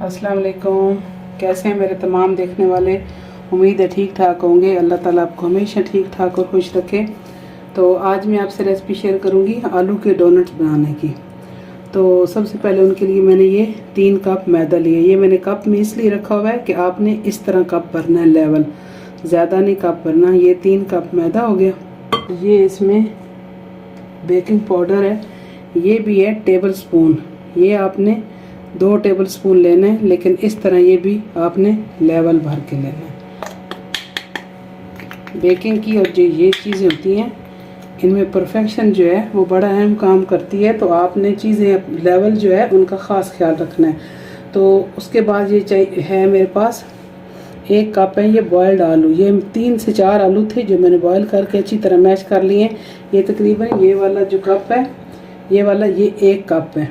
अस्सलाम वालेकुम। कैसे हैं मेरे तमाम देखने वाले? उम्मीद है ठीक ठाक होंगे। अल्लाह ताला आपको हमेशा ठीक ठाक और खुश रखे। तो आज मैं आपसे रेसिपी शेयर करूंगी आलू के डोनट्स बनाने की। तो सबसे पहले उनके लिए मैंने ये 3 कप मैदा लिया। ये मैंने कप में इसलिए रखा हुआ है कि आपने इस तरह कप भरना है, लेवल ज़्यादा नहीं कप भरना। ये 3 कप मैदा हो गया। ये इसमें बेकिंग पाउडर है, ये भी है टेबल स्पून। ये आपने 2 टेबल स्पून लेने हैं, लेकिन इस तरह ये भी आपने लेवल भर के लेना है। बेकिंग की और जो ये चीज़ें होती हैं इनमें परफेक्शन जो है वो बड़ा अहम काम करती है। तो आपने चीज़ें लेवल जो है उनका ख़ास ख्याल रखना है। तो उसके बाद ये चाहिए है मेरे पास 1 कप है ये बॉयल्ड आलू। ये 3 से 4 आलू थे जो मैंने बॉयल करके अच्छी तरह मैश कर लिए हैं। ये तकरीबन ये वाला जो कप है, ये वाला ये 1 कप है।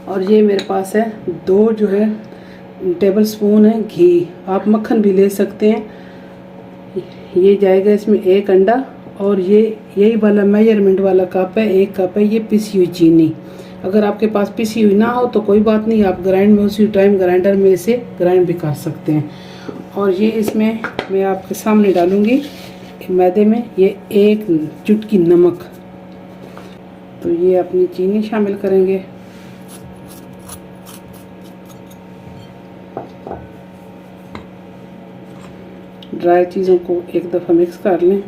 और ये मेरे पास है 2 जो है टेबल स्पून है घी। आप मक्खन भी ले सकते हैं। ये जाएगा इसमें 1 अंडा। और ये यही वाला मेजरमेंट वाला कप है, 1 कप है ये पिसी हुई चीनी। अगर आपके पास पिसी हुई ना हो तो कोई बात नहीं, आप ग्राइंड में उसी टाइम ग्राइंडर में इसे ग्राइंड भी कर सकते हैं। और ये इसमें मैं आपके सामने डालूंगी मैदे में ये 1 चुटकी नमक। तो ये अपनी चीनी शामिल करेंगे। ड्राई चीज़ों को एक दफ़ा मिक्स कर लें।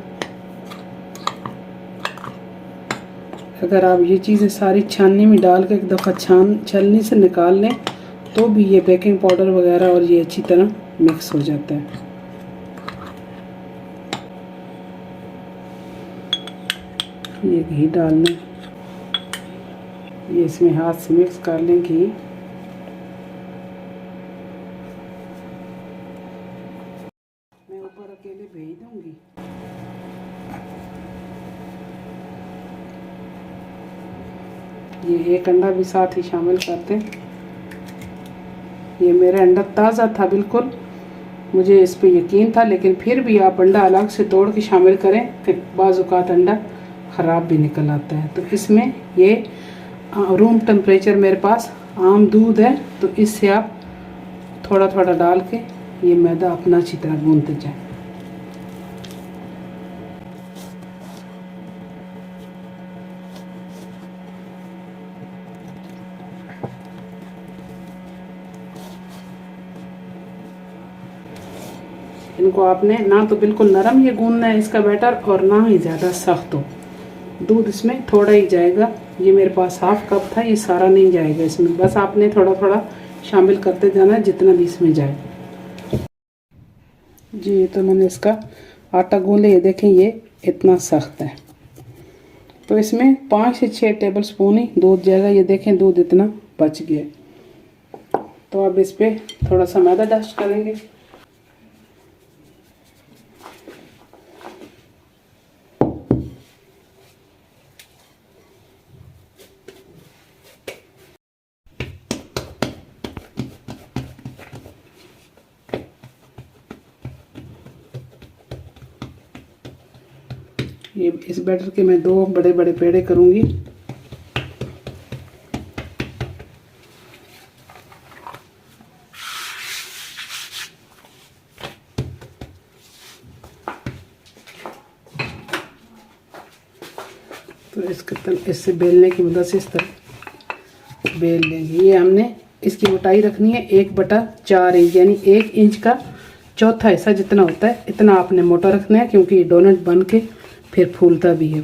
अगर आप ये चीज़ें सारी छाननी में डाल के एक दफ़ा छलनी से निकाल लें तो भी ये बेकिंग पाउडर वगैरह और ये अच्छी तरह मिक्स हो जाता है। ये घी डाल लें, ये इसमें हाथ से मिक्स कर लें घी। मैं ऊपर अकेले भेज दूंगी। ये 1 अंडा भी साथ ही शामिल करते हैं। ये मेरा अंडा ताज़ा था बिल्कुल, मुझे इस पे यकीन था, लेकिन फिर भी आप अंडा अलग से तोड़ के शामिल करें कि बाज़ औक़ात अंडा ख़राब भी निकल आता है। तो इसमें ये रूम टेम्परेचर मेरे पास आम दूध है, तो इससे आप थोड़ा थोड़ा डाल के ये मैदा अपना अच्छी तरह गूंथते जाएं। इनको आपने ना तो बिल्कुल नरम ये गूंदना है इसका बैटर, और ना ही ज़्यादा सख्त हो। दूध इसमें थोड़ा ही जाएगा। ये मेरे पास हाफ कप था, ये सारा नहीं जाएगा इसमें, बस आपने थोड़ा थोड़ा शामिल करते जाना है जितना भी इसमें जाए। जी तो मैंने इसका आटा गूंद लिया, ये देखें ये इतना सख्त है। तो इसमें 5 से 6 टेबल स्पून ही दूध जाएगा। ये देखें दूध इतना बच गया। तो अब इस पर थोड़ा सा मैदा डस्ट करेंगे। ये इस बैटर के मैं 2 बड़े बड़े पेड़े करूंगी। तो इससे बेलने की मदद से इस तरह बेल लेंगे। ये हमने इसकी मोटाई रखनी है 1/4 इंच, यानी 1 इंच का चौथा हिस्सा जितना होता है इतना आपने मोटा रखना है, क्योंकि ये डोनट बन के फिर फूलता भी है।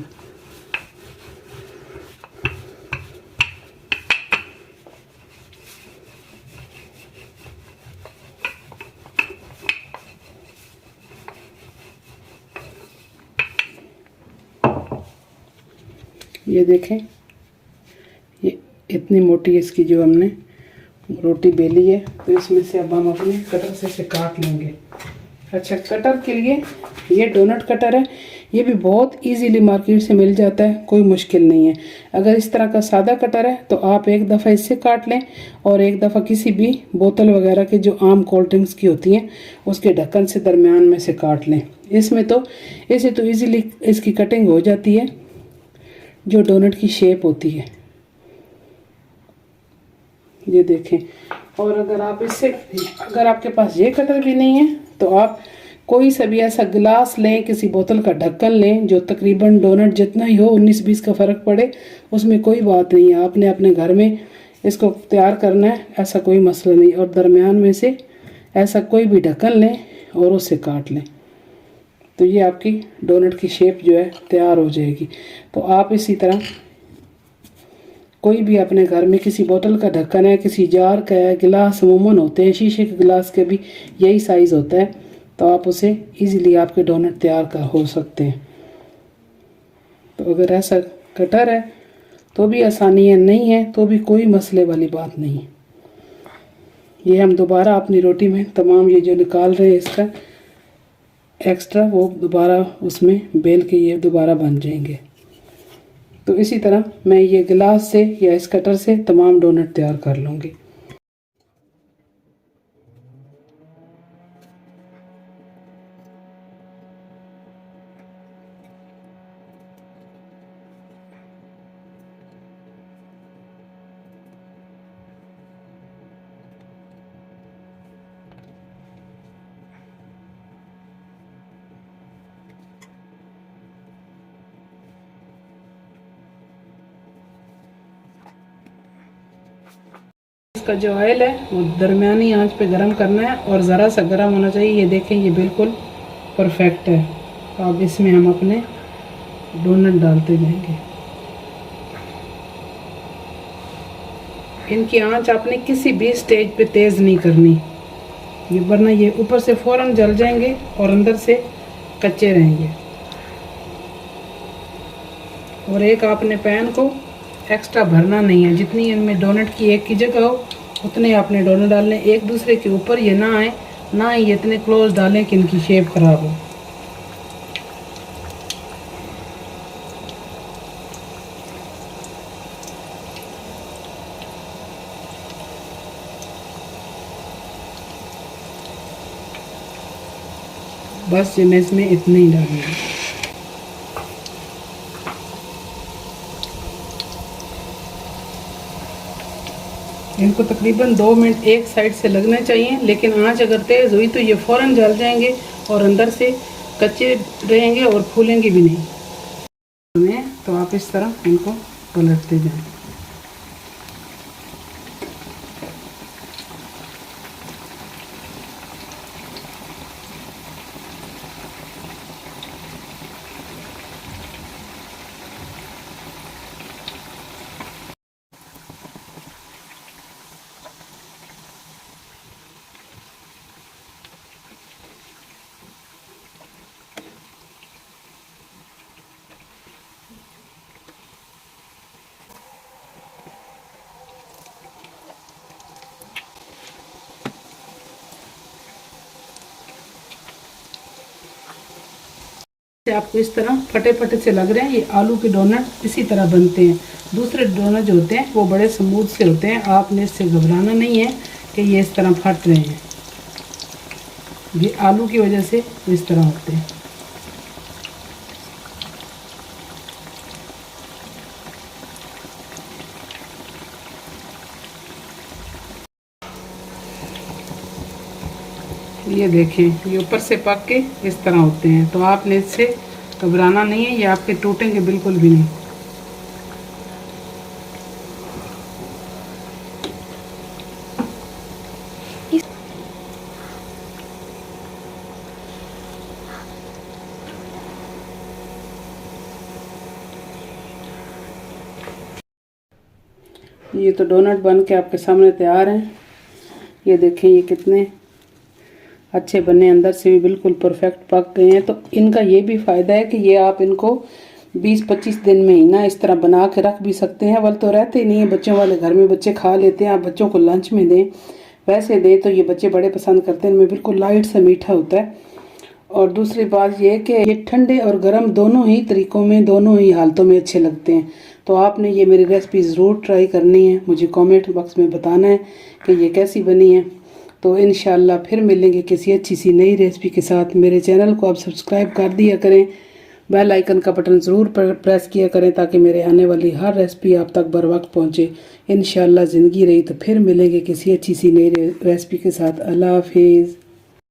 ये देखें ये इतनी मोटी इसकी जो हमने रोटी बेली है। तो इसमें से अब हम अपने कटर से इसे काट लेंगे। अच्छा, कटर के लिए ये डोनट कटर है, ये भी बहुत इजीली मार्केट से मिल जाता है, कोई मुश्किल नहीं है। अगर इस तरह का सादा कटर है तो आप एक दफ़ा इससे काट लें, और एक दफ़ा किसी भी बोतल वगैरह के जो आम कोल्ड ड्रिंक्स की होती हैं उसके ढक्कन से दरमियान में से काट लें। इसमें तो ऐसे तो इजीली इसकी कटिंग हो जाती है, जो डोनट की शेप होती है, ये देखें। और अगर आप इससे, अगर आपके पास ये कटर भी नहीं है तो आप कोई सा भी ऐसा गिलास लें, किसी बोतल का ढक्कन लें जो तकरीबन डोनट जितना ही हो, 19-20 का फ़र्क पड़े, उसमें कोई बात नहीं है। आपने अपने घर में इसको तैयार करना है, ऐसा कोई मसला नहीं। और दरमियान में से ऐसा कोई भी ढक्कन लें और उससे काट लें, तो ये आपकी डोनट की शेप जो है तैयार हो जाएगी। तो आप इसी तरह कोई भी अपने घर में किसी बोतल का ढक्कन है, किसी जार का है, गिलास अमूमन होते हैं, शीशे के गिलास के भी यही साइज़ होता है, तो आप उसे इजीली आपके डोनट तैयार कर हो सकते हैं। तो अगर ऐसा कटर है तो भी आसानी है, नहीं है तो भी कोई मसले वाली बात नहीं है। ये हम दोबारा अपनी रोटी में तमाम ये जो निकाल रहे हैं इसका एक्स्ट्रा, वो दोबारा उसमें बेल के ये दोबारा बन जाएंगे। तो इसी तरह मैं ये गिलास से या इस कटर से तमाम डोनट तैयार कर लूँगी। इसका जो ऑयल है वो दरमियानी आंच पे गरम करना है और ज़रा सा गरम होना चाहिए। ये देखें, ये बिल्कुल परफेक्ट है। तो अब इसमें हम अपने डोनट डालते जाएंगे। इनकी आंच आपने किसी भी स्टेज पे तेज़ नहीं करनी, ये वरना ये ऊपर से फ़ौरन जल जाएंगे और अंदर से कच्चे रहेंगे। और एक आपने पैन को एक्स्ट्रा भरना नहीं है, जितनी इनमें डोनट की एक की जगह हो उतने आपने डोनट डालने, एक दूसरे के ऊपर ये ना आए, ना ही इतने क्लोज डालें कि इनकी शेप खराब हो। बस ये मैं इसमें इतने ही डालूंगी। इनको तकरीबन 2 मिनट एक साइड से लगने चाहिए, लेकिन आंच अगर तेज़ हुई तो ये फ़ौरन जल जाएंगे और अंदर से कच्चे रहेंगे और फूलेंगे भी नहीं। तो आप इस तरह इनको पलटते जाएं। आपको इस तरह फटे फटे से लग रहे हैं, ये आलू के डोनट इसी तरह बनते हैं। दूसरे डोनट जो होते हैं वो बड़े स्मूथ से होते हैं, आपने इससे घबराना नहीं है कि ये इस तरह फट रहे हैं, ये आलू की वजह से इस तरह होते हैं। ये देखें, ये ऊपर से पक के इस तरह होते हैं, तो आपने इससे घबराना नहीं है, ये आपके टूटेंगे बिल्कुल भी नहीं। ये तो डोनट बन के आपके सामने तैयार हैं। ये देखें, ये कितने अच्छे बने, अंदर से भी बिल्कुल परफेक्ट पक गए हैं। तो इनका ये भी फ़ायदा है कि ये आप इनको 20-25 दिन में ही ना इस तरह बना के रख भी सकते हैं। वल तो रहते ही नहीं है बच्चों वाले, घर में बच्चे खा लेते हैं, आप बच्चों को लंच में दें, वैसे दें तो ये बच्चे बड़े पसंद करते हैं। इनमें बिल्कुल लाइट सा मीठा होता है। और दूसरी बात ये कि ये ठंडे और गर्म दोनों ही तरीक़ों में, दोनों ही हालतों में अच्छे लगते हैं। तो आपने ये मेरी रेसिपी ज़रूर ट्राई करनी है, मुझे कमेंट बॉक्स में बताना है कि ये कैसी बनी है। तो इंशाल्लाह फिर मिलेंगे किसी अच्छी सी नई रेसिपी के साथ। मेरे चैनल को आप सब्सक्राइब कर दिया करें, बेल आइकन का बटन ज़रूर प्रेस किया करें ताकि मेरे आने वाली हर रेसिपी आप तक बर वक्त पहुँचे। इंशाल्लाह ज़िंदगी रही तो फिर मिलेंगे किसी अच्छी सी नई रेसिपी के साथ। अल्लाह हाफिज़।